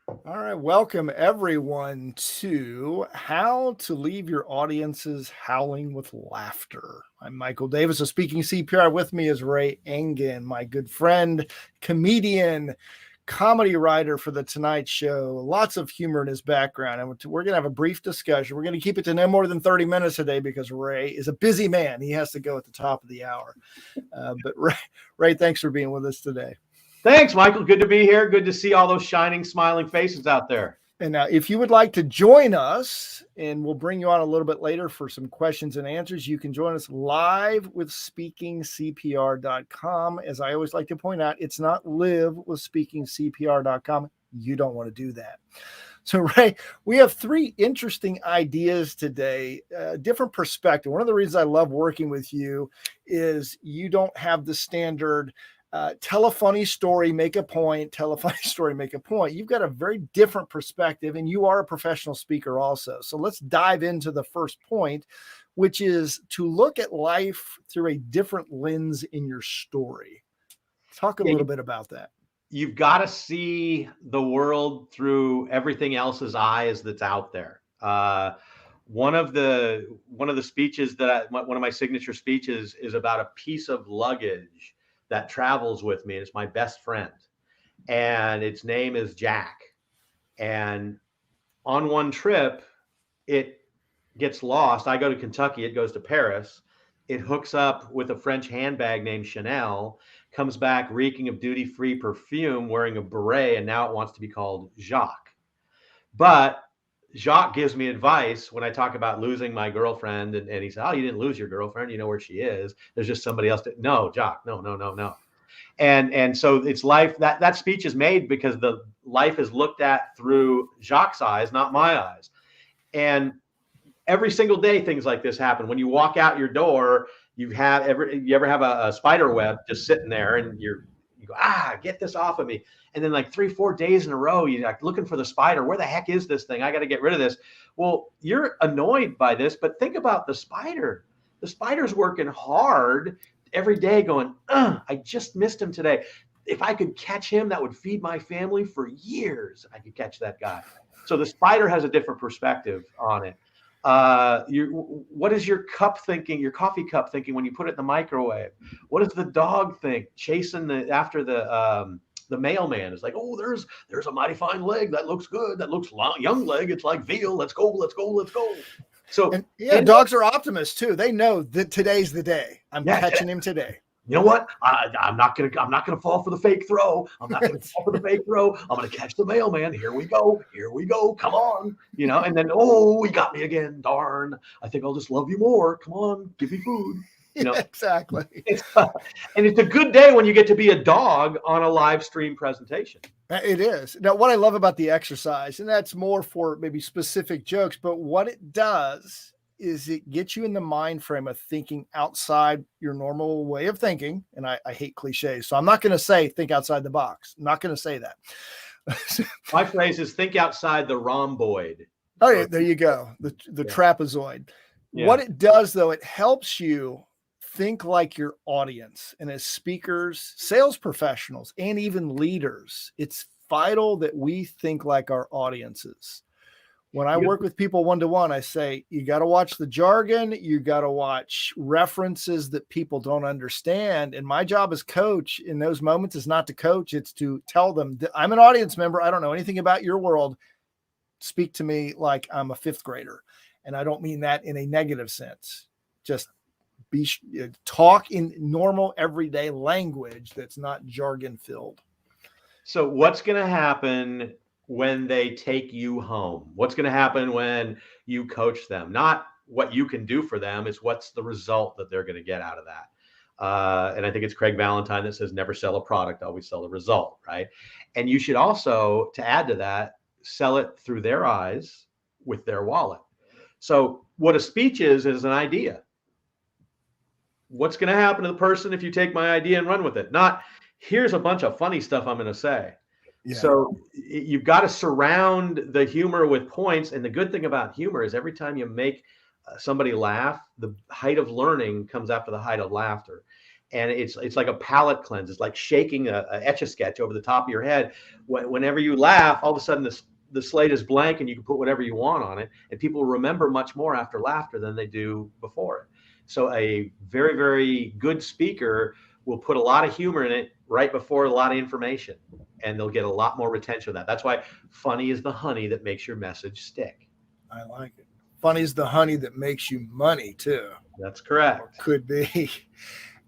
All right, welcome everyone to How to Leave Your Audiences Howling with Laughter. I'm Michael Davis of Speaking CPR. With me is Ray Engan, my good friend, comedian, comedy writer for The Tonight Show. Lots of humor in his background. And we're going to have a brief discussion. We're going to keep it to no more than 30 minutes today because Ray is a busy man. He has to go at the top of the hour. But Ray, thanks for being with us today. Thanks, Michael. Good to be here. Good to see all those shining, smiling faces out there. And now, if you would like to join us, and we'll bring you on a little bit later for some questions and answers, you can join us live with speakingcpr.com. As I always like to point out, it's not live with speakingcpr.com. You don't want to do that. So, Ray, we have three interesting ideas today, different perspective. One of the reasons I love working with you is you don't have the standard tell a funny story, make a point, tell a funny story, make a point. You've got a very different perspective, and you are a professional speaker also. So let's dive into the first point, which is to look at life through a different lens in your story. Talk a little bit about that. You've got to see the world through everything else's eyes that's out there. One of the speeches one of my signature speeches is about a piece of luggage that travels with me. It's my best friend, and its name is Jack. And on one trip, it gets lost. I go to Kentucky, it goes to Paris. It hooks up with a French handbag named Chanel, comes back reeking of duty-free perfume, wearing a beret, and now it wants to be called Jacques. But Jacques gives me advice when I talk about losing my girlfriend, and he said, "Oh, you didn't lose your girlfriend. You know where she is. There's just somebody else." No, Jacques, no. And so it's life. That speech is made because the life is looked at through Jacques' eyes, not my eyes. And every single day, things like this happen. When you walk out your door, you ever have a spider web just sitting there, and you go, get this off of me. And then like 3-4 days in a row, you're like looking for the spider. Where the heck is this thing? I got to get rid of this. Well, you're annoyed by this, but think about the spider. The spider's working hard every day going, I just missed him today. If I could catch him, that would feed my family for years. I could catch that guy. So the spider has a different perspective on it. What is your cup thinking, your coffee cup thinking when you put it in the microwave? What does the dog think chasing after the mailman? Is like, oh, there's a mighty fine leg. That looks good. That looks long, young leg. It's like veal. Let's go. So dogs are optimists too. They know that today's the day. I'm catching him today. You know what? I'm not gonna fall for the fake throw. I'm not gonna fall for the fake throw. I'm gonna catch the mailman. Here we go. Come on. And then he got me again. Darn. I think I'll just love you more. Come on, give me food. Exactly. And it's a good day when you get to be a dog on a live stream presentation. It is. Now, what I love about the exercise, and that's more for maybe specific jokes, but what it does is it gets you in the mind frame of thinking outside your normal way of thinking. And I hate cliches, so I'm not going to say think outside the box. I'm not going to say that. My phrase is think outside the rhomboid. Oh, yeah, there you go. The trapezoid. Yeah. What it does, though, it helps you think like your audience. And as speakers, sales professionals, and even leaders, it's vital that we think like our audiences. When I work with people one-to-one, I say, you got to watch the jargon. You got to watch references that people don't understand. And my job as coach in those moments is not to coach. It's to tell them that I'm an audience member. I don't know anything about your world. Speak to me like I'm a fifth grader. And I don't mean that in a negative sense. Just talk in normal, everyday language that's not jargon filled. So what's going to happen when they take you home? What's going to happen when you coach them? Not what you can do for them, it's what's the result that they're going to get out of that. And I think it's Craig Valentine that says, never sell a product, always sell a result, right? And you should also, to add to that, sell it through their eyes with their wallet. So what a speech is an idea. What's going to happen to the person if you take my idea and run with it? Not, here's a bunch of funny stuff I'm going to say. Yeah. So you've got to surround the humor with points. And the good thing about humor is every time you make somebody laugh, the height of learning comes after the height of laughter. and it's like a palate cleanse. It's like shaking a Etch-a-Sketch over the top of your head. Whenever you laugh, all of a sudden the slate is blank and you can put whatever you want on it, and people remember much more after laughter than they do before it. So a very, very good speaker will put a lot of humor in it right before a lot of information, and they'll get a lot more retention of that. That's why funny is the honey that makes your message stick. I like it. Funny is the honey that makes you money too. That's correct. Or could be.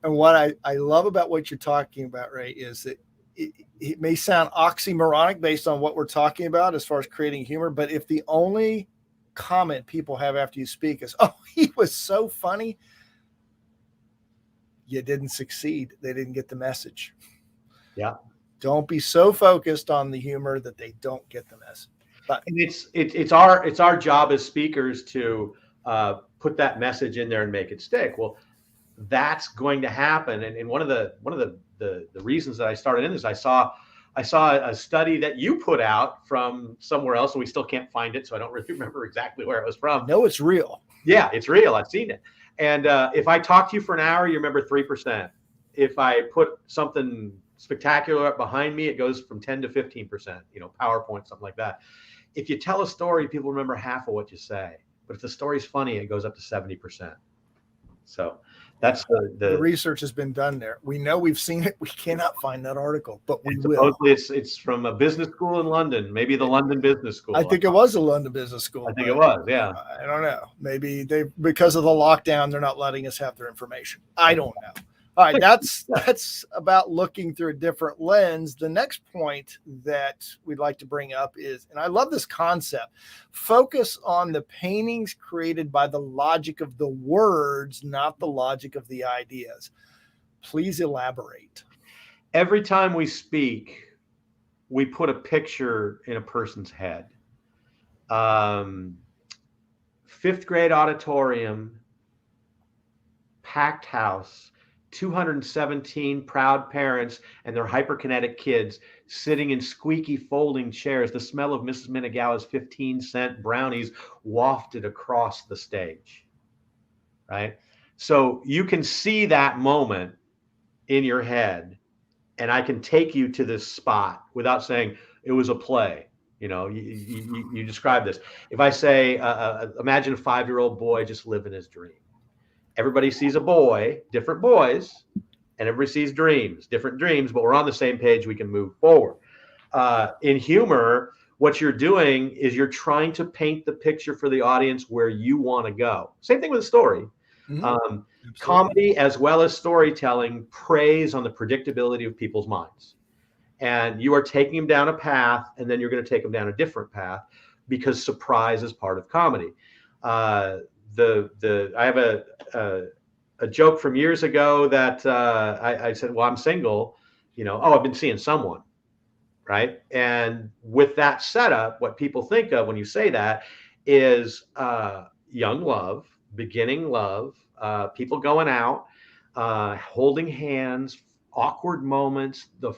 And what I love about what you're talking about, Ray, is that it may sound oxymoronic based on what we're talking about as far as creating humor, but if the only comment people have after you speak is, oh, he was so funny, you didn't succeed. They didn't get the message. Yeah. Don't be so focused on the humor that they don't get the message. But and it's our job as speakers to put that message in there and make it stick. Well, that's going to happen. And one of the reasons that I started in this, I saw a study that you put out from somewhere else, and we still can't find it, so I don't really remember exactly where it was from. No, it's real. Yeah, it's real. I've seen it. And if I talk to you for an hour, you remember 3%. If I put something spectacular up behind me, it goes from 10 to 15%, PowerPoint, something like that. If you tell a story, people remember half of what you say. But if the story's funny, it goes up to 70%. So that's the research has been done there. We know, we've seen it. We cannot find that article, but we will. Supposedly it's from a business school in London, maybe the London Business School. I think it was a London Business School. I think it was, yeah. I don't know. Maybe because of the lockdown, they're not letting us have their information. I don't know. All right, that's about looking through a different lens. The next point that we'd like to bring up is, and I love this concept, focus on the paintings created by the logic of the words, not the logic of the ideas. Please elaborate. Every time we speak, we put a picture in a person's head. 5th grade auditorium, packed house, 217 proud parents and their hyperkinetic kids sitting in squeaky folding chairs. The smell of Mrs. Minagawa's 15-cent brownies wafted across the stage, right? So you can see that moment in your head, and I can take you to this spot without saying it was a play. You describe this. If I say, imagine a 5-year-old boy just living his dream. Everybody sees a boy, different boys, and everybody sees dreams, different dreams, but we're on the same page. We can move forward. In humor, what you're doing is you're trying to paint the picture for the audience where you want to go. Same thing with a story. Mm-hmm. Comedy as well as storytelling preys on the predictability of people's minds. And you are taking them down a path, and then you're going to take them down a different path because surprise is part of comedy. I have a joke from years ago that I said, well, I'm single, I've been seeing someone, right? And with that setup, what people think of when you say that is young love, beginning love, people going out, holding hands, awkward moments, the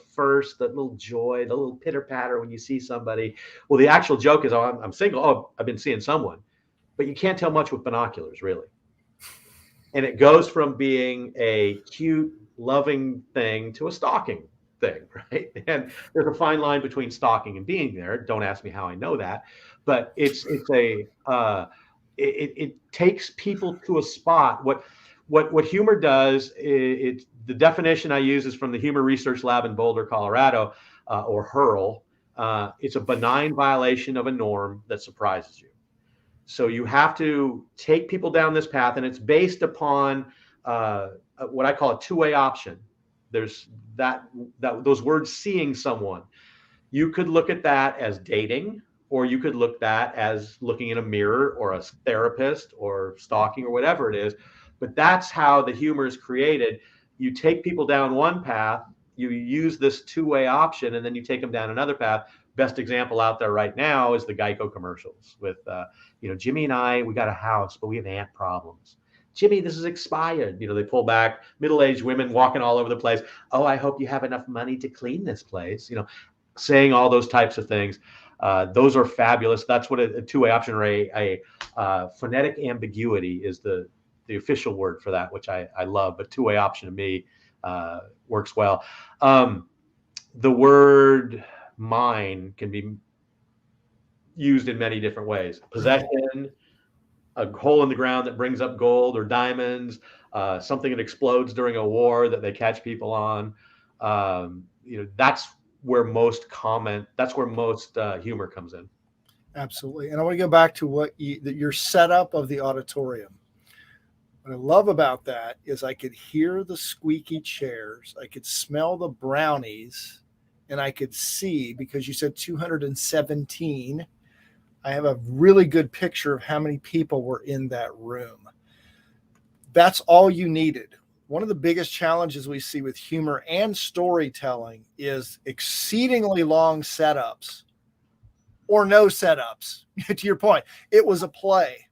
little joy, the little pitter patter when you see somebody. Well, the actual joke is, oh, I'm single. Oh, I've been seeing someone. But you can't tell much with binoculars, really. And it goes from being a cute, loving thing to a stalking thing, right? And there's a fine line between stalking and being there. Don't ask me how I know that, but it takes people to a spot. What humor does, the definition I use is from the Humor Research Lab in Boulder, Colorado, or HURL. It's a benign violation of a norm that surprises you. So you have to take people down this path, and it's based upon what I call a two-way option. There's those words, seeing someone. You could look at that as dating, or you could look at that as looking in a mirror, or a therapist, or stalking, or whatever it is. But that's how the humor is created. You take people down one path, you use this two-way option, and then you take them down another path. Best example out there right now is the Geico commercials with, Jimmy and I, we got a house, but we have ant problems. Jimmy, this is expired. They pull back, middle-aged women walking all over the place. Oh, I hope you have enough money to clean this place. Saying all those types of things. Those are fabulous. That's what a two-way option, or a phonetic ambiguity is the official word for that, which I love. But two-way option to me works well. The word mine can be used in many different ways. Possession, a hole in the ground that brings up gold or diamonds, something that explodes during a war that they catch people on. That's where most humor comes in. Absolutely. And I want to go back to your setup of the auditorium. What I love about that is I could hear the squeaky chairs, I could smell the brownies, and I could see, because you said 217, I have a really good picture of how many people were in that room. That's all you needed. One of the biggest challenges we see with humor and storytelling is exceedingly long setups or no setups. To your point, it was a play.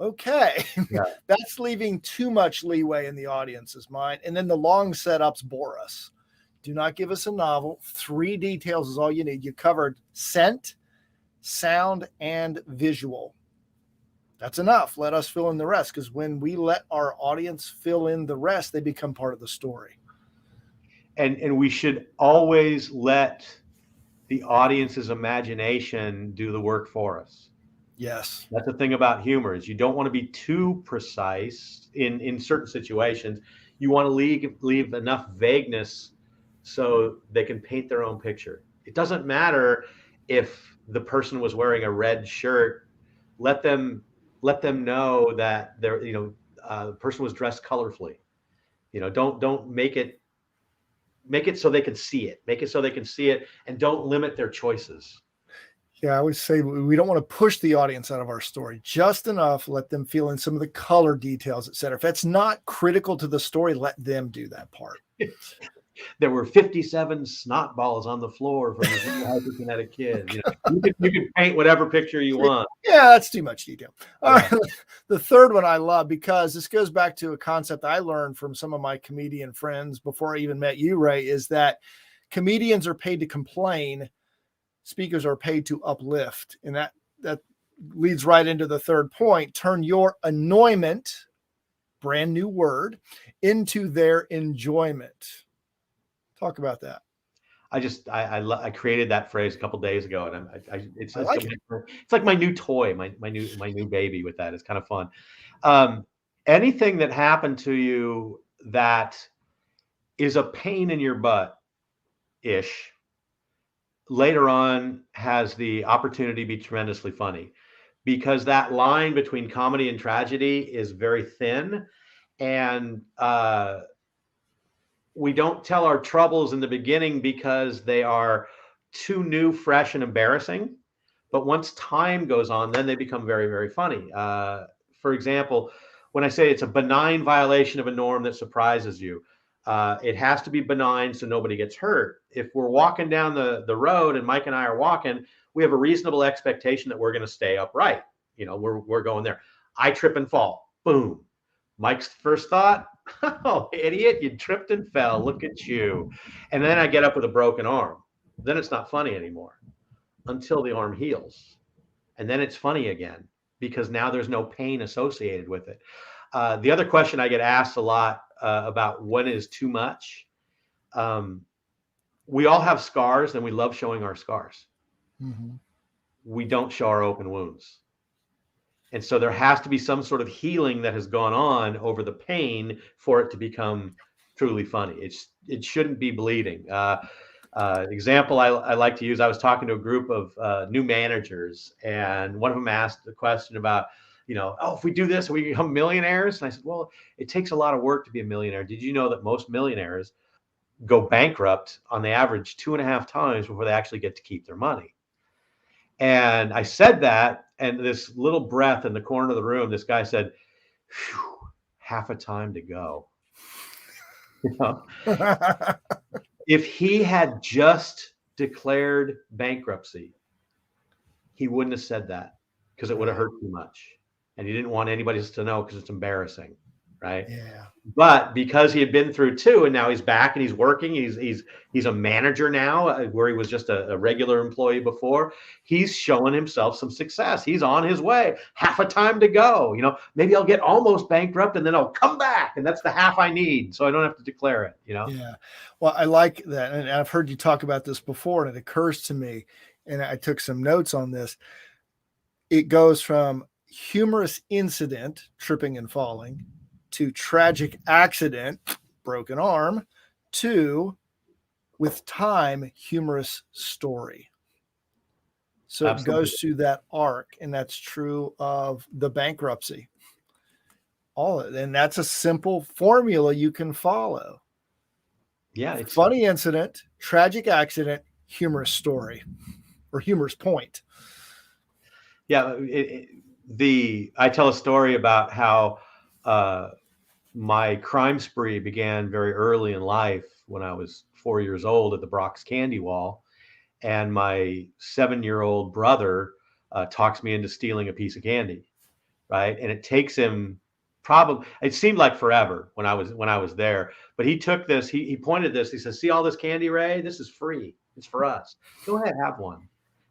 Okay. Yeah. That's leaving too much leeway in the audience's mind. And then the long setups bore us. Do not give us a novel. 3 details is all you need. You covered scent, sound, and visual. That's enough. Let us fill in the rest, because when we let our audience fill in the rest, they become part of the story. And we should always let the audience's imagination do the work for us. Yes. That's the thing about humor, is you don't want to be too precise in certain situations. You want to leave enough vagueness so they can paint their own picture. It doesn't matter if the person was wearing a red shirt. Let them know that the person was dressed colorfully. Don't make it so they can see it. Make it so they can see it, and don't limit their choices. Yeah, I always say we don't want to push the audience out of our story. Just enough, let them feel in some of the color details, et cetera. If that's not critical to the story, let them do that part. There were 57 snot balls on the floor from the hyperkinetic kid. You can paint whatever picture you want. Yeah, that's too much detail. All right. The third one I love, because this goes back to a concept I learned from some of my comedian friends before I even met you, Ray, is that comedians are paid to complain. Speakers are paid to uplift. And that leads right into the third point. Turn your annoyment, brand new word, into their enjoyment. Talk about that. I created that phrase a couple of days ago, and it's like my new toy, my new baby. With that, it's kind of fun. Anything that happened to you that is a pain in your butt ish, later on has the opportunity to be tremendously funny, because that line between comedy and tragedy is very thin, and we don't tell our troubles in the beginning because they are too new, fresh, and embarrassing. But once time goes on, then they become very, very funny. For example, when I say it's a benign violation of a norm that surprises you, it has to be benign so nobody gets hurt. If we're walking down the road and Mike and I are walking, we have a reasonable expectation that we're going to stay upright. We're going there. I trip and fall. Boom. Mike's first thought, oh, idiot, you tripped and fell. Look at you. And then I get up with a broken arm. Then it's not funny anymore until the arm heals. And then it's funny again, because now there's no pain associated with it. The other question I get asked a lot about when is too much. We all have scars, and we love showing our scars. Mm-hmm. We don't show our open wounds. And so there has to be some sort of healing that has gone on over the pain for it to become truly funny. It shouldn't be bleeding. Example I like to use, I was talking to a group of new managers, and one of them asked a question about, if we do this, we become millionaires. And I said, well, it takes a lot of work to be a millionaire. Did you know that most millionaires go bankrupt on the average 2.5 times before they actually get to keep their money? And I said that, and this little breath in the corner of the room, this guy said, half a time to go. If he had just declared bankruptcy, he wouldn't have said that, because it would have hurt too much. And he didn't want anybody else to know, because it's embarrassing. right? Yeah. But because he had been through two, and now he's back and he's working, he's a manager now, where he was just a regular employee before. He's showing himself some success. He's on his way. Half a time to go. You know, maybe I'll get almost bankrupt, and then I'll come back, and that's the half I need, so I don't have to declare it. You know. Yeah. Well, I like that, and I've heard you talk about this before, and it occurs to me, and I took some notes on this. It goes from humorous incident, tripping and falling, to tragic accident, broken arm, to, with time, humorous story. So Absolutely. it goes through that arc, and that's true of the bankruptcy. All of it, and that's a simple formula you can follow. Yeah, it's Funny incident, tragic accident, humorous story, or humorous point. Yeah, I tell a story about how my crime spree began very early in life when I was 4 years old at the Bronx Candy Wall, and my 7-year-old brother talks me into stealing a piece of candy, right? And it takes him probably, it seemed like forever when I was there, but he took this, he pointed this, he says, "See all this candy, Ray? This is free. It's for us. Go ahead, have one." I'm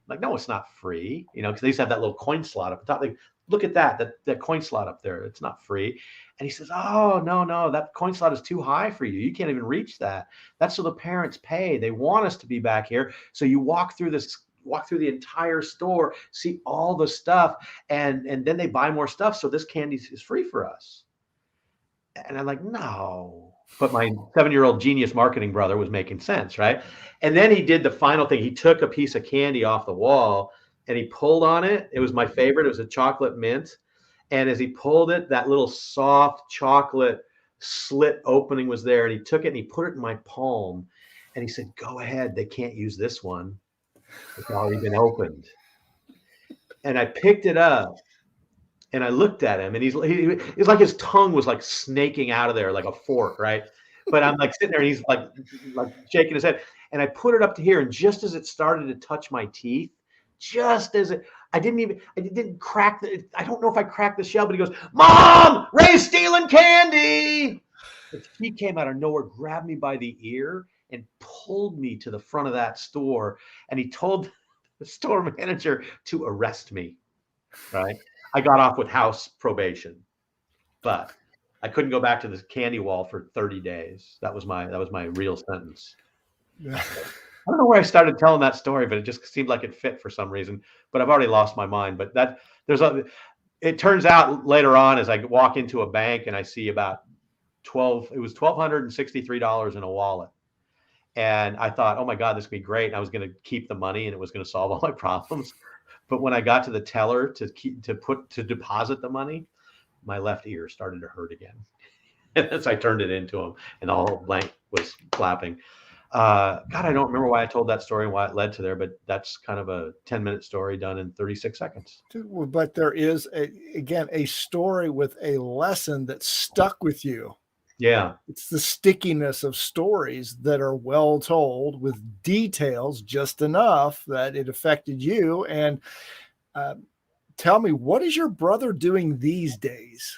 like, "No, it's not free," you know, because they used to have that little coin slot up top. Like, "Look at that coin slot up there. It's not free." And he says, "Oh, no, that coin slot is too high for you. You can't even reach that. That's so the parents pay. They want us to be back here. So you walk through the entire store, see all the stuff, and then they buy more stuff. So this candy is free for us." And I'm like, "No." But my 7-year-old genius marketing brother was making sense, right? And then he did the final thing. He took a piece of candy off the wall and he pulled on it. It was my favorite. It was a chocolate mint. And as he pulled it, that little soft chocolate slit opening was there. And he took it and he put it in my palm. And he said, "Go ahead. They can't use this one. It's already been opened." And I picked it up and I looked at him, and he's like his tongue was like snaking out of there like a fork, right? But I'm like sitting there, and he's like shaking his head. And I put it up to here, and just as it started to touch my teeth, just as I didn't crack I don't know if I cracked the shell, but he goes, "Mom, Ray's stealing candy!" And he came out of nowhere, grabbed me by the ear, and pulled me to the front of that store. And he told the store manager to arrest me, right? I got off with house probation, but I couldn't go back to the candy wall for 30 days. That was my real sentence. Yeah. I don't know where I started telling that story, but it just seemed like it fit for some reason. But I've already lost my mind. But it turns out later on, as I walk into a bank and I see about $1,263 in a wallet. And I thought, "Oh my God, this could be great." And I was going to keep the money and it was going to solve all my problems. But when I got to the teller to deposit the money, my left ear started to hurt again. And as I turned it into him, and the whole blank was clapping. God, I don't remember why I told that story and why it led to there, but that's kind of a 10-minute story done in 36 seconds. But there is a story with a lesson that stuck with you. Yeah. It's the stickiness of stories that are well told with details just enough that it affected you. And tell me, what is your brother doing these days?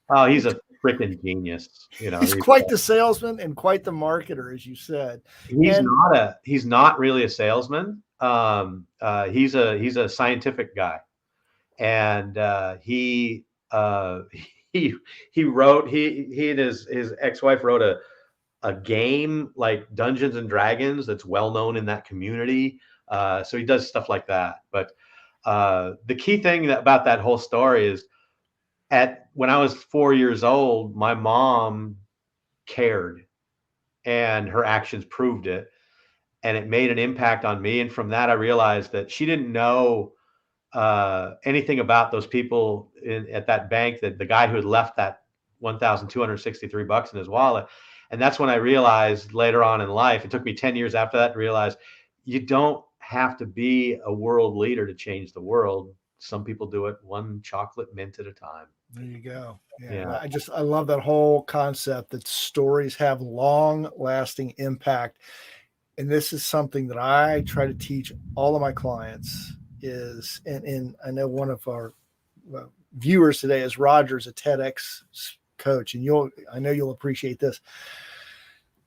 Oh, he's a freaking genius. You know, he's quite the salesman and quite the marketer, as you said. He's not really a salesman. He's a scientific guy, and he and his ex-wife wrote a game like Dungeons and Dragons that's well known in that community. So he does stuff like that. But the key thing about that whole story is, when I was 4 years old, my mom cared, and her actions proved it, and it made an impact on me. And from that, I realized that she didn't know anything about those people at that bank, that the guy who had left that $1,263 in his wallet. And that's when I realized later on in life, it took me 10 years after that to realize you don't have to be a world leader to change the world. Some people do it one chocolate mint at a time. There you go. Yeah. I love that whole concept that stories have long lasting impact. And this is something that I try to teach all of my clients and I know one of our viewers today is Roger's a TEDx coach, and I know you'll appreciate this.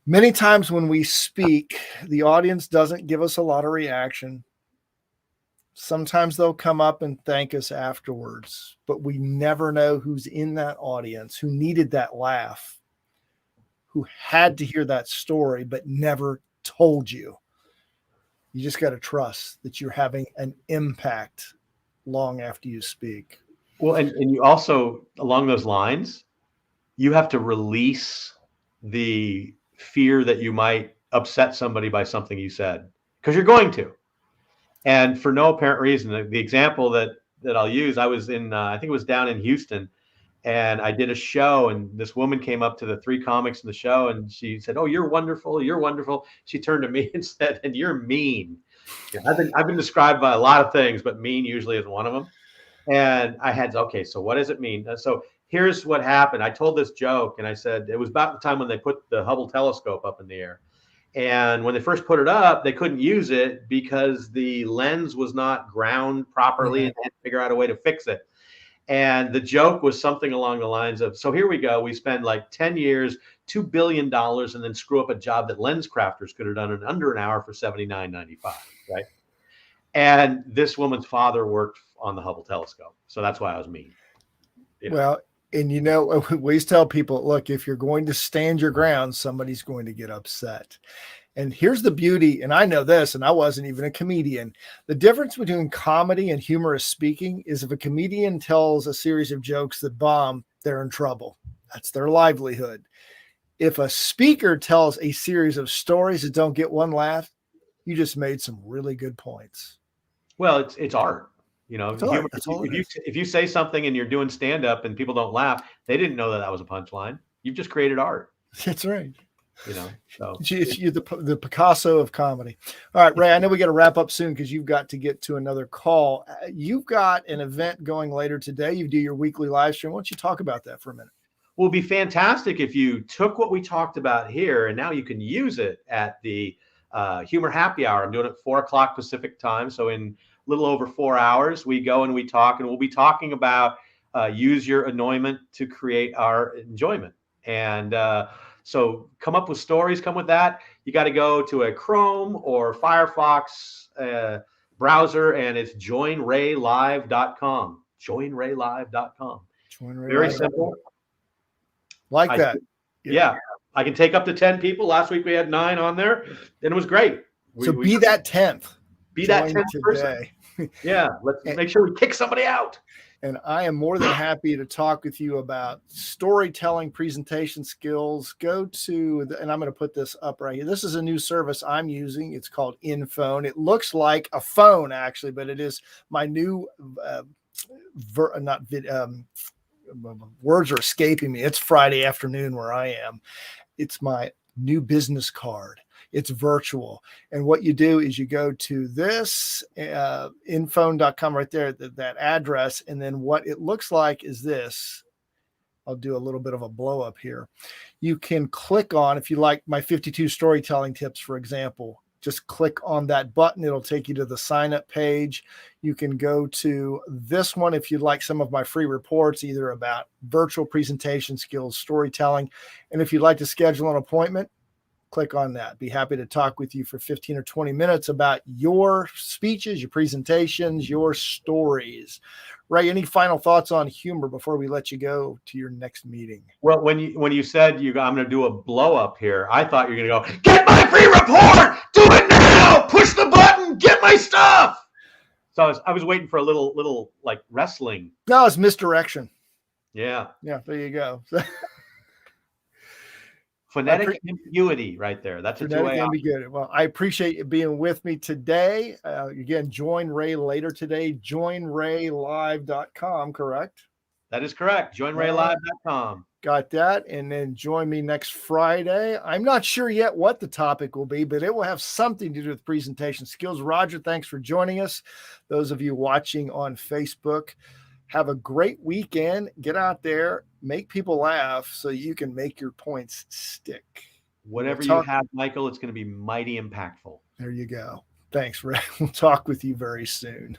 Many times when we speak, the audience doesn't give us a lot of reaction. Sometimes they'll come up and thank us afterwards, but we never know who's in that audience, who needed that laugh, who had to hear that story, but never told you. You just got to trust that you're having an impact long after you speak. Well, and you also, along those lines, you have to release the fear that you might upset somebody by something you said, because you're going to. And for no apparent reason, the example that I'll use, I was in, I think it was down in Houston, and I did a show, and this woman came up to the 3 comics in the show, and she said, "Oh, you're wonderful. You're wonderful." She turned to me and said, "And you're mean." Yeah, I've been described by a lot of things, but mean usually is one of them. And I had, okay, so what does it mean? So here's what happened. I told this joke, and I said, it was about the time when they put the Hubble telescope up in the air. And when they first put it up, they couldn't use it because the lens was not ground properly, and they had to figure out a way to fix it. And the joke was something along the lines of, so here we go. We spend like 10 years, $2 billion, and then screw up a job that lens crafters could have done in under an hour for $79.95, right? And this woman's father worked on the Hubble telescope. So that's why I was mean. You know? Well, and we always tell people, look, if you're going to stand your ground, somebody's going to get upset. And here's the beauty, and I know this, and I wasn't even a comedian. The difference between comedy and humorous speaking is if a comedian tells a series of jokes that bomb, they're in trouble. That's their livelihood. If a speaker tells a series of stories that don't get one laugh, you just made some really good points. Well, it's art. Humor, art. If you say something and you're doing stand up and people don't laugh, they didn't know that was a punchline. You've just created art. That's right. So you're the Picasso of comedy. All right, Ray, I know we got to wrap up soon because you've got to get to another call. You've got an event going later today. You do your weekly live stream. Why don't you talk about that for a minute? Well, it'd be fantastic if you took what we talked about here and now you can use it at the Humor Happy Hour. I'm doing it 4:00 Pacific time. So in a little over 4 hours, we go and we talk, and we'll be talking about use your annoyment to create our enjoyment. And so come up with stories, come with that. You got to go to a Chrome or Firefox browser, and it's joinraylive.com. Joinraylive.com. Very simple. Like that. Yeah. I can take up to 10 people. Last week we had 9 on there, and it was great. Be that 10th. Be that 10th person. Yeah, let's make sure we kick somebody out. And I am more than happy to talk with you about storytelling, presentation skills. Go to, and I'm going to put this up right here. This is a new service I'm using. It's called InPhone. It looks like a phone, actually, but it is my new, words are escaping me. It's Friday afternoon where I am. It's my new business card. It's virtual. And what you do is you go to this infone.com right there, that address. And then what it looks like is this. I'll do a little bit of a blow up here. You can click on, if you like my 52 storytelling tips, for example, just click on that button. It'll take you to the sign up page. You can go to this one if you'd like some of my free reports, either about virtual presentation skills, storytelling. And if you'd like to schedule an appointment, click on that. Be happy to talk with you for 15 or 20 minutes about your speeches, your presentations, your stories. Ray, any final thoughts on humor before we let you go to your next meeting? Well, when you said I'm going to do a blow up here, I thought you were going to go, get my free report, do it now, push the button, get my stuff. So I was waiting for a little like wrestling. No, it's misdirection. Yeah. Yeah, there you go. Phonetic ambiguity right there. That's a two-way ambiguity. Well, I appreciate you being with me today. Again, join Ray later today. Joinraylive.com, correct? That is correct. Joinraylive.com. Got that. And then join me next Friday. I'm not sure yet what the topic will be, but it will have something to do with presentation skills. Roger, thanks for joining us. Those of you watching on Facebook, have a great weekend. Get out there, make people laugh so you can make your points stick. Whatever you have, Michael, it's going to be mighty impactful. There you go. Thanks, Ray. We'll talk with you very soon.